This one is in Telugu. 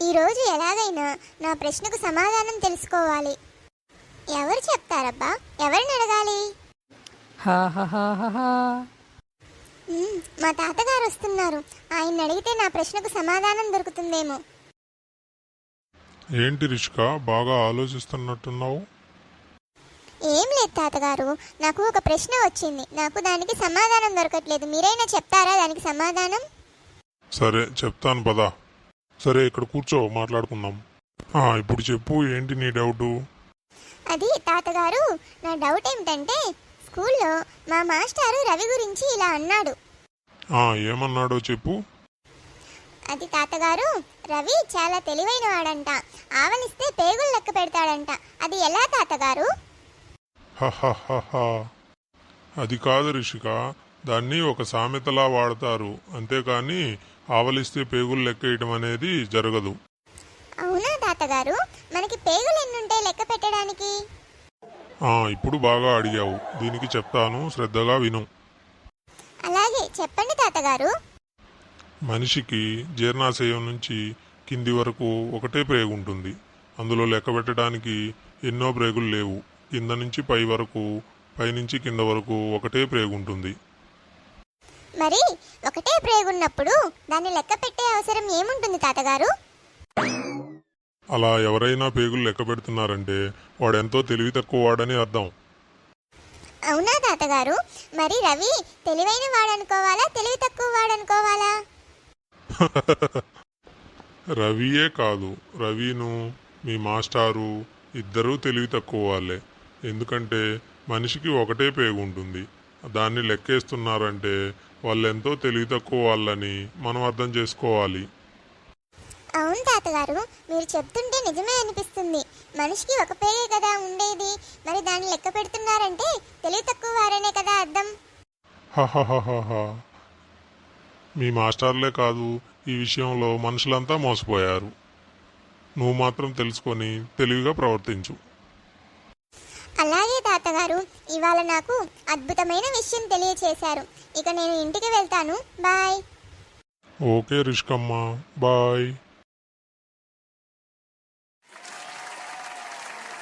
ఈరోజు ఎలాగైనా నా ప్రశ్నకు సమాధానం తెలుసుకోవాలి. ఎవరు చెప్తారబ్బా? ఎవరిని అడగాలి? మా తాతగారు వస్తున్నారు. ఆయన్ని అడిగితే నా ప్రశ్నకు సమాధానం దొరుకుతుందేమో. ఏంటి రిషిక, బాగా ఆలోచిస్తున్నట్టున్నావు? ఏం లేదు తాతగారు, నాకు ఒక ప్రశ్న వచ్చింది. నాకు దానికి సమాధానం దొరకట్లేదు. మీరైనా చెప్తారా దానికి సమాధానం? సరే చెప్తాను పదా. సరే ఇక్కడ కూర్చో, మాట్లాడుకుందాం. ఇప్పుడు చెప్పు, ఏంటి నీ డౌటు? అది తాతగారు, నా డౌట్ ఏమిటంటే స్కూల్లో మా మాస్టారు రవి గురించి ఇలా అన్నాడు. ఏమన్నాడో చెప్పు. అది తాతగారు, రవి చాలా తెలివైన వాడంట. ఆవలిస్తే పేగులు లెక్క పెడతాడంట. అది ఎలా తాతగారు? అది కాదు రిషిక, దాన్ని ఒక సామెతలా వాడతారు, అంతేకాని ఆవలిస్తే పేగులు లెక్కేయటం అనేది జరగదు. అవునా తాతగారు? మనకి పేగులు ఎన్నుంటాయి లెక్క పెట్టడానికి? ఇప్పుడు బాగా అడిగావు. దీనికి చెప్తాను, శ్రద్ధగా విను. అలాగే చెప్పండి తాతగారు. మనిషికి జీర్ణాశయం నుంచి కింది వరకు ఒకటే ప్రేగు ఉంటుంది. అందులో లెక్క పెట్టడానికి ఎన్నో ప్రేగులు లేవు. కింద నుంచి పై వరకు, పైనుంచి కింద వరకు ఒకటే ప్రేగు ఉంటుంది. మరి ఒకటే ప్రేగున్నప్పుడు దాన్ని లెక్క పెట్టే అవసరం ఏముంటుంది తాతగారు? అలా ఎవరైనా పేగులు లెక్క పెడుతున్నారంటే వాడెంతో తెలివి తక్కువ వాడని అర్థం. అవునా తాతగారు? మరి రవి తెలివైన వాడనుకోవాలా, తెలివి తక్కువ వాడనుకోవాలా? రవియే కాదు, రవిను మీ మాస్టారు ఇద్దరూ తెలివి తక్కువ వాళ్ళే. ఎందుకంటే మనిషికి ఒకటే పేగు ఉంటుంది. దాన్ని లెక్కేస్తున్నారంటే వాళ్ళెంతో తెలివి తక్కువ వాళ్ళని మనం అర్థం చేసుకోవాలి. అవును తాతగారు, మీరు చెప్తుంటే నిజమే అనిపిస్తుంది. మనిషికి ఒక పేగే కదా ఉండేది. మరి దాన్ని లెక్క పెడుతున్నారంటే తెలివి తక్కువ వారనే కదా అర్థం. మీ మాస్టర్లే కాదు, ఈ విషయంలో మనుషులంతా మోసపోయారు. నువ్వు మాత్రం తెలుసుకొని తెలివిగా ప్రవర్తించు. అలాగే తాతగారు, ఇవాళ నాకు అద్భుతమైన విషయం తెలియచేశారు. ఇక నేను ఇంటికి వెళ్తాను. బాయ్. ఓకే రిష్కమ్మ, బాయ్.